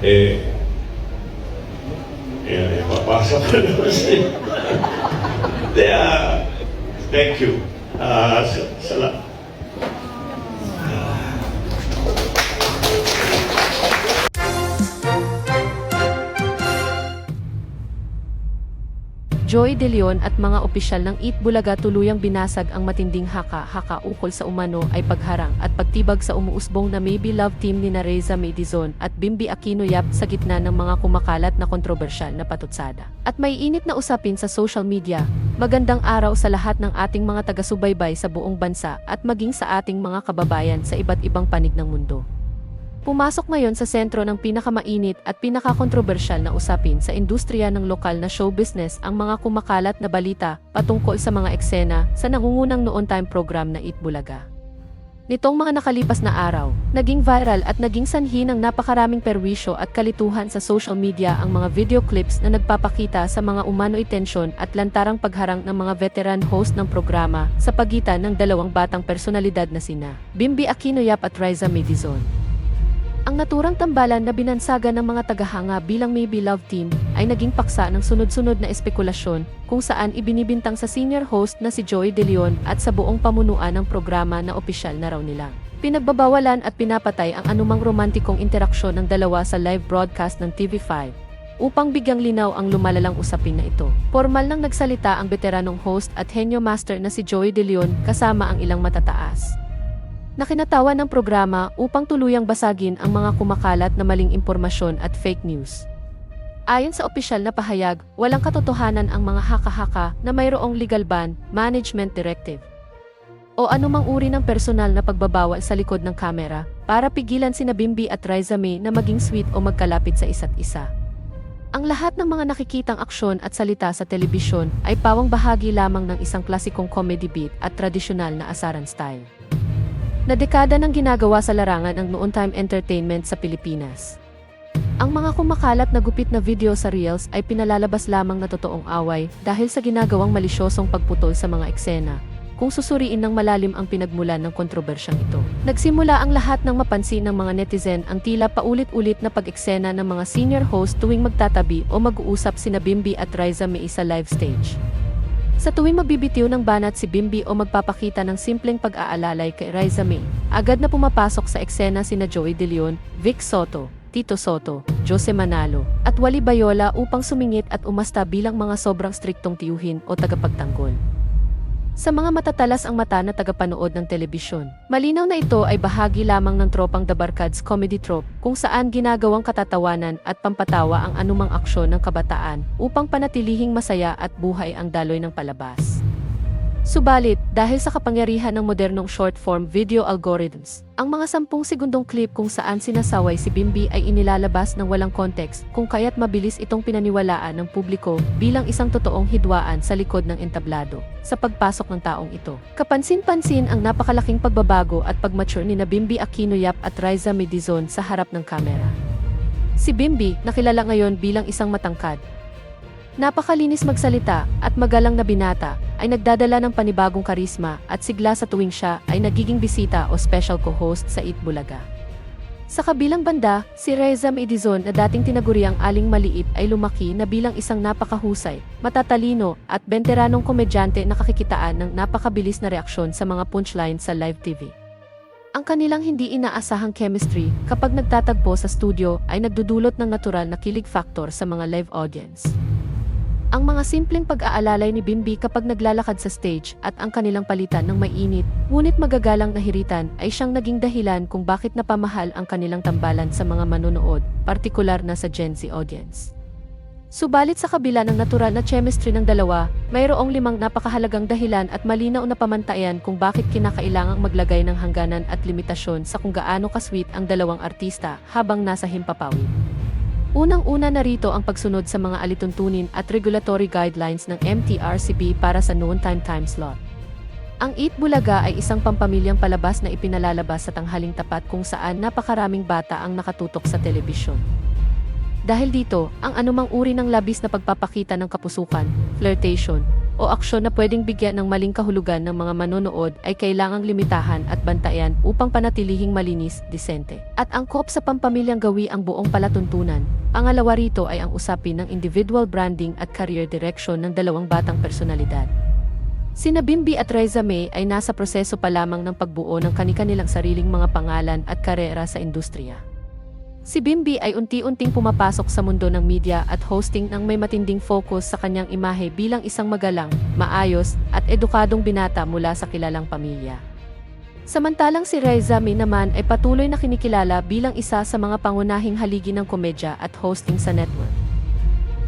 Eh, papasok ko naman siya. Kaya, thank you. Salamat. Joey De Leon at mga opisyal ng Eat Bulaga tuluyang binasag ang matinding haka-haka ukol sa umano ay pagharang at pagtibag sa umuusbong na Maybe Love team ni Reza Medizon at Bimby Aquino Yap sa gitna ng mga kumakalat na kontrobersyal na patutsada. At may init na usapin sa social media. Magandang araw sa lahat ng ating mga taga-subaybay sa buong bansa at maging sa ating mga kababayan sa iba't ibang panig ng mundo. Pumasok ngayon sa sentro ng pinakamainit at pinakakontrobersyal na usapin sa industriya ng lokal na show business ang mga kumakalat na balita patungkol sa mga eksena sa nangungunang noon time program na Eat Bulaga. Nitong mga nakalipas na araw, naging viral at naging sanhi ng napakaraming perwisyo at kalituhan sa social media ang mga video clips na nagpapakita sa mga umano'y tensyon at lantarang pagharang ng mga veteran host ng programa sa pagitan ng dalawang batang personalidad na sina Bimby Aquino Yap at Reza Medizon. Ang naturang tambalan na binansagan ng mga tagahanga bilang Maybe Love team ay naging paksa ng sunod-sunod na espekulasyon kung saan ibinibintang sa senior host na si Joey De Leon at sa buong pamunuan ng programa na opisyal na raw nilang pinagbabawalan at pinapatay ang anumang romantikong interaksyon ng dalawa sa live broadcast ng TV5. Upang bigyang linaw ang lumalalang usapin na ito, formal nang nagsalita ang veteranong host at henyo master na si Joey De Leon kasama ang ilang matataas na kinatawa ng programa upang tuluyang basagin ang mga kumakalat na maling impormasyon at fake news. Ayon sa opisyal na pahayag, walang katotohanan ang mga haka-haka na mayroong legal ban, management directive, o anumang uri ng personal na pagbabawal sa likod ng kamera para pigilan sina Bimby at Reza May na maging sweet o magkalapit sa isa't isa. Ang lahat ng mga nakikitang aksyon at salita sa telebisyon ay pawang bahagi lamang ng isang klasikong comedy beat at tradisyonal na asaran style na dekada nang ginagawa sa larangan ng noon time entertainment sa Pilipinas. Ang mga kumakalat na gupit na video sa Reels ay pinalalabas lamang na totoong away dahil sa ginagawang malisyosong pagputol sa mga eksena, kung susuriin ng malalim ang pinagmulan ng kontrobersyang ito. Nagsimula ang lahat ng mapansin ng mga netizen ang tila paulit-ulit na pag-eksena ng mga senior host tuwing magtatabi o mag-uusap sina Bimby at Reza May sa live stage. Sa tuwing magbibitiw ng banat si Bimby o magpapakita ng simpleng pag-aalalay kay Reza May, agad na pumapasok sa eksena sina Joey De Leon, Vic Soto, Tito Soto, Jose Manalo, at Wally Bayola upang sumingit at umasta bilang mga sobrang striktong tiyuhin o tagapagtanggol sa mga matatalas ang mata na tagapanood ng telebisyon. Malinaw na ito ay bahagi lamang ng tropang The Barkads comedy trope kung saan ginagawang katatawanan at pampatawa ang anumang aksyon ng kabataan upang panatilihing masaya at buhay ang daloy ng palabas. Subalit, dahil sa kapangyarihan ng modernong short-form video algorithms, ang mga 10 segundong clip kung saan sinasaway si Bimby ay inilalabas ng walang context kung kaya't mabilis itong pinaniwalaan ng publiko bilang isang totoong hidwaan sa likod ng entablado sa pagpasok ng taong ito. Kapansin-pansin ang napakalaking pagbabago at pagmature ni na Bimby Aquino Yap at Reza Medizon sa harap ng kamera. Si Bimby, nakilala ngayon bilang isang matangkad, napakalinis magsalita at magalang na binata, ay nagdadala ng panibagong karisma at sigla sa tuwing siya ay nagiging bisita o special co-host sa Eat Bulaga. Sa kabilang banda, si Reza Medizon na dating tinaguriang aling maliit ay lumaki na bilang isang napakahusay, matatalino at veteranong komedyante na kakikitaan ng napakabilis na reaksyon sa mga punchline sa live TV. Ang kanilang hindi inaasahang chemistry kapag nagtatagpo sa studio ay nagdudulot ng natural na kilig factor sa mga live audience. Ang mga simpleng pag-aalalay ni Bimby kapag naglalakad sa stage at ang kanilang palitan ng mainit, ngunit magagalang na hiritan ay siyang naging dahilan kung bakit napamahal ang kanilang tambalan sa mga manonood, partikular na sa Gen Z audience. Subalit sa kabila ng natural na chemistry ng dalawa, mayroong 5 napakahalagang dahilan at malinaw na pamantayan kung bakit kinakailangang maglagay ng hangganan at limitasyon sa kung gaano kasweet ang dalawang artista habang nasa himpapawid. Unang-una narito ang pagsunod sa mga alituntunin at regulatory guidelines ng MTRCB para sa noon time slot. Ang Eat Bulaga ay isang pampamilyang palabas na ipinalalabas sa tanghaling tapat kung saan napakaraming bata ang nakatutok sa telebisyon. Dahil dito, ang anumang uri ng labis na pagpapakita ng kapusukan, flirtation, o o aksyon na pwedeng bigyan ng maling kahulugan ng mga manonood ay kailangang limitahan at bantayan upang panatilihing malinis, disente, at angkop sa pampamilyang gawi ang buong palatuntunan. Pangalawa rito ay ang usapin ng individual branding at career direction ng dalawang batang personalidad. Sina Bimby at Raiza May ay nasa proseso pa lamang ng pagbuo ng kani-kanilang sariling mga pangalan at karera sa industriya. Si Bimby ay unti-unting pumapasok sa mundo ng media at hosting nang may matinding focus sa kanyang imahe bilang isang magalang, maayos, at edukadong binata mula sa kilalang pamilya. Samantalang si Raiza May naman ay patuloy na kinikilala bilang isa sa mga pangunahing haligi ng komedya at hosting sa network.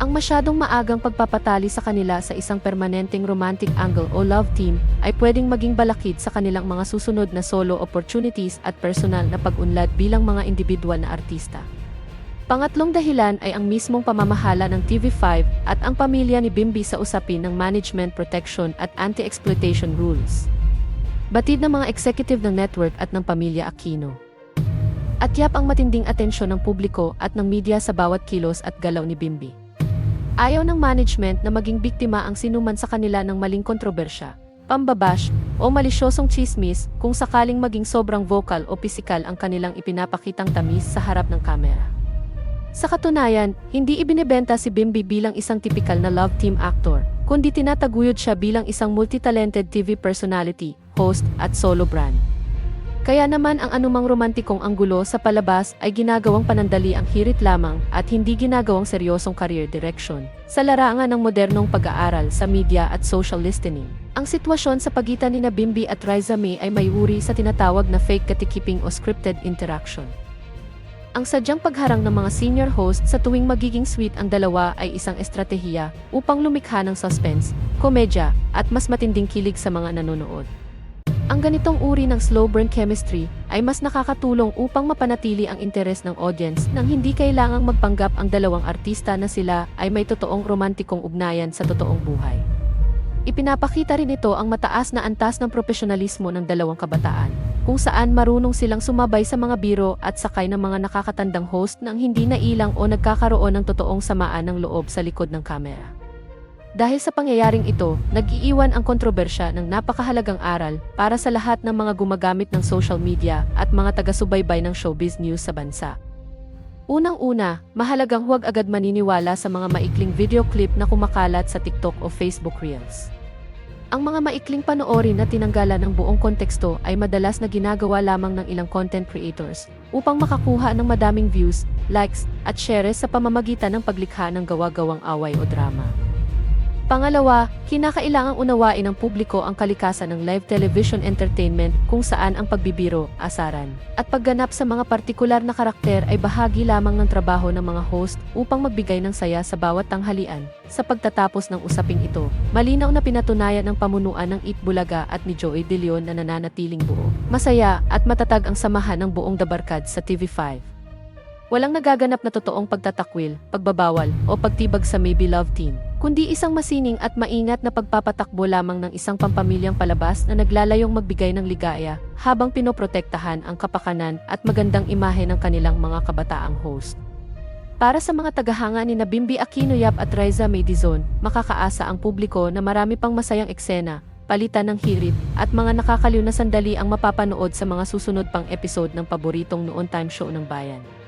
Ang masyadong maagang pagpapatali sa kanila sa isang permanenteng romantic angle o love team ay pwedeng maging balakid sa kanilang mga susunod na solo opportunities at personal na pag-unlad bilang mga individual na artista. Pangatlong dahilan ay ang mismong pamamahala ng TV5 at ang pamilya ni Bimby sa usapin ng management protection at anti-exploitation rules. Batid ng mga executive ng network at ng pamilya Aquino. Atyap ang matinding atensyon ng publiko at ng media sa bawat kilos at galaw ni Bimby. Ayaw ng management na maging biktima ang sinuman sa kanila ng maling kontrobersya, pambabash, o malisyosong chismis kung sakaling maging sobrang vocal o pisikal ang kanilang ipinapakitang tamis sa harap ng kamera. Sa katunayan, hindi ibinebenta si Bimby bilang isang tipikal na love team actor, kundi tinataguyod siya bilang isang multi-talented TV personality, host, at solo brand. Kaya naman ang anumang romantikong anggulo sa palabas ay ginagawang panandali ang hirit lamang at hindi ginagawang seryosong career direction, sa larangan ng modernong pag-aaral sa media at social listening. Ang sitwasyon sa pagitan ni Bimby at Raiza May ay may uri sa tinatawag na fake gatekeeping o scripted interaction. Ang sadyang pagharang ng mga senior host sa tuwing magiging sweet ang dalawa ay isang estratehiya upang lumikha ng suspense, komedya, at mas matinding kilig sa mga nanonood. Ang ganitong uri ng slow burn chemistry ay mas nakakatulong upang mapanatili ang interes ng audience nang hindi kailangang magpanggap ang dalawang artista na sila ay may totoong romantikong ugnayan sa totoong buhay. Ipinapakita rin ito ang mataas na antas ng profesionalismo ng dalawang kabataan, kung saan marunong silang sumabay sa mga biro at sakay ng mga nakakatandang host nang hindi nailang o nagkakaroon ng totoong samaan ng loob sa likod ng kamera. Dahil sa pangyayaring ito, nag-iiwan ang kontrobersya ng napakahalagang aral para sa lahat ng mga gumagamit ng social media at mga taga-subaybay ng showbiz news sa bansa. Unang-una, mahalagang huwag agad maniniwala sa mga maikling video clip na kumakalat sa TikTok o Facebook Reels. Ang mga maikling panoorin na tinanggalan ng buong konteksto ay madalas na ginagawa lamang ng ilang content creators upang makakuha ng madaming views, likes, at shares sa pamamagitan ng paglikha ng gawa-gawang away o drama. Pangalawa, kinakailangang unawain ng publiko ang kalikasan ng live television entertainment kung saan ang pagbibiro, asaran, at pagganap sa mga partikular na karakter ay bahagi lamang ng trabaho ng mga host upang magbigay ng saya sa bawat tanghalian. Sa pagtatapos ng usaping ito, malinaw na pinatunayan ng pamunuan ng Eat Bulaga at ni Joey De Leon na nananatiling buo, masaya at matatag ang samahan ng buong Dabarkad sa TV5. Walang nagaganap na totoong pagtatakwil, pagbabawal, o pagtibag sa Maybe Love Team, kundi isang masining at maingat na pagpapatakbo lamang ng isang pampamilyang palabas na naglalayong magbigay ng ligaya habang pinoprotektahan ang kapakanan at magandang imahe ng kanilang mga kabataang host. Para sa mga tagahanga ni Bimby Aquino Yap at Raiza May Dizon, makakaasa ang publiko na marami pang masayang eksena, palitan ng hirit, at mga nakakaliw na sandali ang mapapanood sa mga susunod pang episode ng paboritong Noon Time Show ng Bayan.